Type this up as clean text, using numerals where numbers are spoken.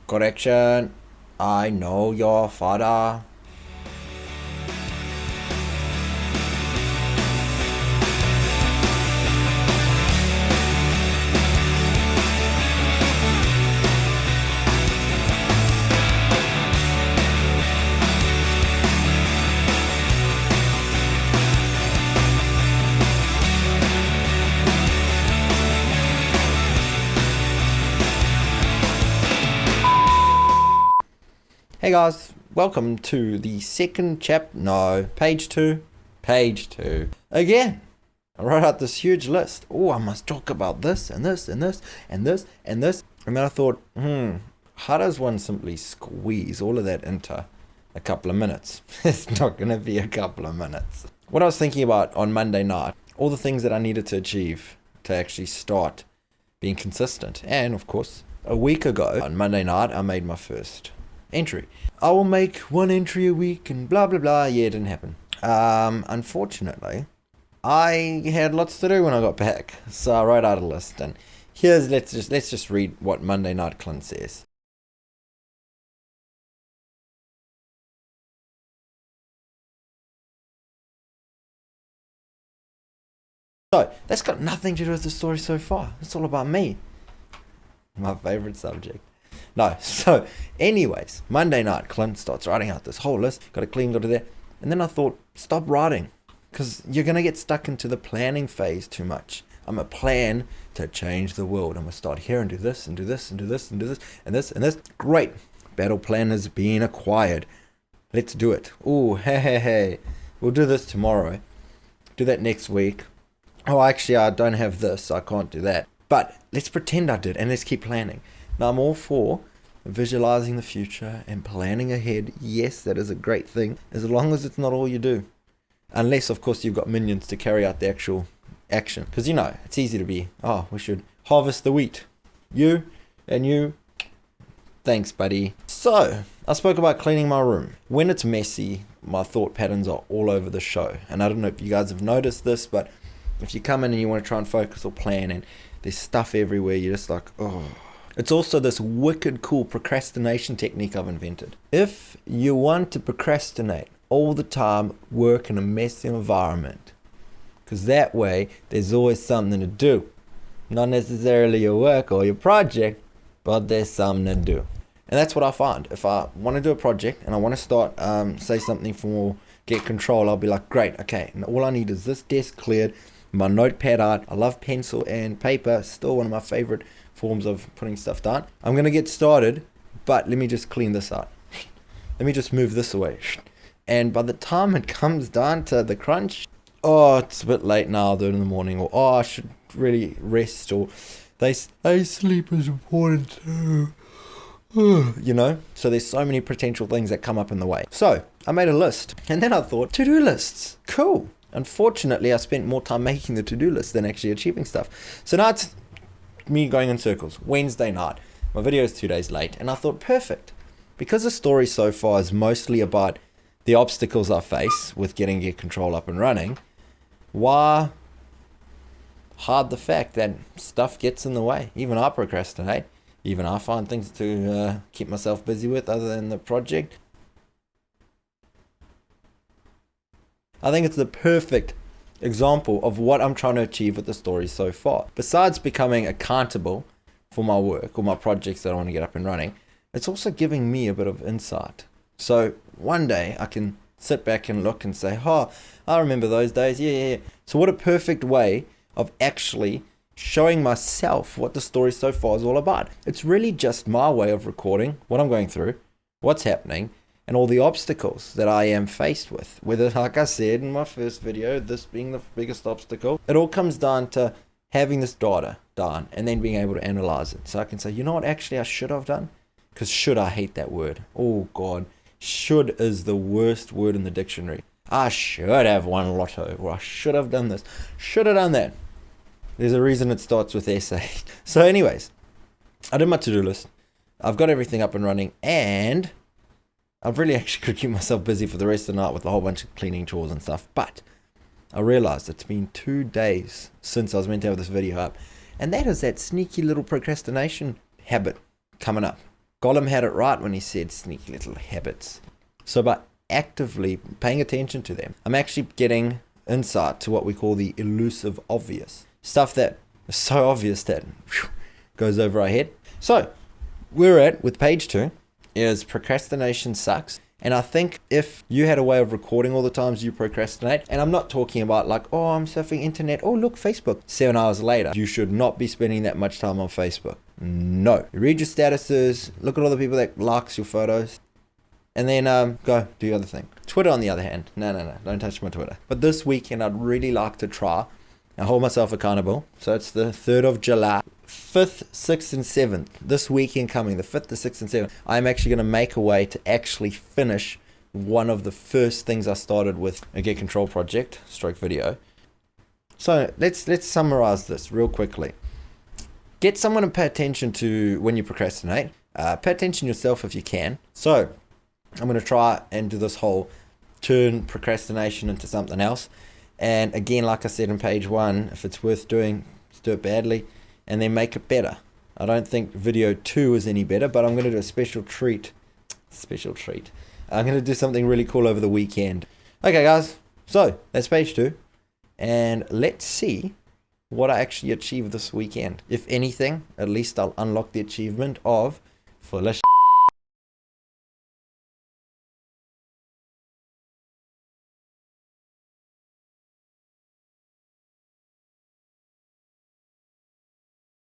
Correction. I know your father. Hey guys, welcome to the second page two. Again, I wrote out this huge list. Oh, I must talk about this and this and this and this and this. And then I thought, how does one simply squeeze all of that into a couple of minutes? It's not going to be a couple of minutes. What I was thinking about on Monday night, all the things that I needed to achieve to actually start being consistent. And of course, a week ago on Monday night, I made my first entry. I will make one entry a week and blah blah blah. Yeah, it didn't happen. Unfortunately, I had lots to do when I got back, so I wrote out a list. And let's just read what Monday Night Clint says. So that's got nothing to do with the story so far. It's all about me, my favorite subject. No, so anyways, Monday night, Clint starts writing out this whole list. Got to clean, got to there. And then I thought, stop writing, because you're going to get stuck into the planning phase too much. I'm a plan to change the world. I'm going to start here and do this and do this and do this and do this and this and this. Great. Battle plan is being acquired. Let's do it. Ooh, hey. We'll do this tomorrow. Do that next week. Oh, actually, I don't have this, so I can't do that. But let's pretend I did, and let's keep planning. Now, I'm all for visualizing the future and planning ahead. Yes, that is a great thing, as long as it's not all you do. Unless, of course, you've got minions to carry out the actual action. Because, it's easy to be, we should harvest the wheat. You and you. Thanks, buddy. So, I spoke about cleaning my room. When it's messy, my thought patterns are all over the show. And I don't know if you guys have noticed this, but if you come in and you want to try and focus or plan and there's stuff everywhere, you're just like, oh. It's also this wicked cool procrastination technique I've invented. If you want to procrastinate all the time, work in a messy environment. Because that way, there's always something to do. Not necessarily your work or your project, but there's something to do. And that's what I find. If I want to do a project and I want to start, say something for Get Control, I'll be like, great, okay. And all I need is this desk cleared, my notepad out. I love pencil and paper, still one of my favorite forms of putting stuff down. I'm going to get started, but let me just clean this out. Let me just move this away. And by the time it comes down to the crunch, it's a bit late now, I'll do it in the morning, or I should really rest, or they say sleep is important too. So there's so many potential things that come up in the way. So I made a list, and then I thought, to-do lists, cool. Unfortunately, I spent more time making the to-do list than actually achieving stuff. So now it's me going in circles. Wednesday night, my video is 2 days late, and I thought, perfect, because the story so far is mostly about the obstacles I face with getting Get Control up and running. Why hide the fact that stuff gets in the way? Even I procrastinate. Even I find things to keep myself busy with other than the project. I think it's the perfect example of what I'm trying to achieve with the story so far. Besides becoming accountable for my work or my projects that I want to get up and running, it's also giving me a bit of insight. So one day I can sit back and look and say, I remember those days. Yeah. So what a perfect way of actually showing myself what the story so far is all about. It's really just my way of recording what I'm going through, what's happening, and all the obstacles that I am faced with. Whether, like I said in my first video, this being the biggest obstacle, it all comes down to having this data down and then being able to analyze it. So I can say, you know what actually I should have done? Because should, I hate that word. Oh God, should is the worst word in the dictionary. I should have won lotto, or I should have done this, should have done that. There's a reason it starts with essay. So anyways, I did my to-do list. I've got everything up and running, and I've really actually could keep myself busy for the rest of the night with a whole bunch of cleaning chores and stuff. But I realized it's been 2 days since I was meant to have this video up. And that is that sneaky little procrastination habit coming up. Gollum had it right when he said sneaky little habits. So by actively paying attention to them, I'm actually getting insight to what we call the elusive obvious. Stuff that is so obvious that goes over our head. So where we're at with page 2 is procrastination sucks. And I think if you had a way of recording all the times you procrastinate, and I'm not talking about like, oh, I'm surfing internet, oh, look, Facebook. 7 hours later, you should not be spending that much time on Facebook. No. Read your statuses, look at all the people that likes your photos, and then go do your other thing. Twitter, on the other hand, no, don't touch my Twitter. But this weekend, I'd really like to try and hold myself accountable. So it's the 3rd of July. 5th, 6th, and 7th, this weekend coming, the 5th, the 6th, and 7th, I'm actually going to make a way to actually finish one of the first things I started with a Get Control project, stroke video. So let's summarize this real quickly. Get someone to pay attention to when you procrastinate. Pay attention yourself if you can. So I'm going to try and do this whole turn procrastination into something else. And again, like I said in page 1, if it's worth doing, just do it badly. And then make it better. I don't think video 2 is any better, but I'm going to do a special treat. I'm going to do something really cool over the weekend. Okay, guys. So that's page 2. And let's see what I actually achieved this weekend. If anything, at least I'll unlock the achievement of full of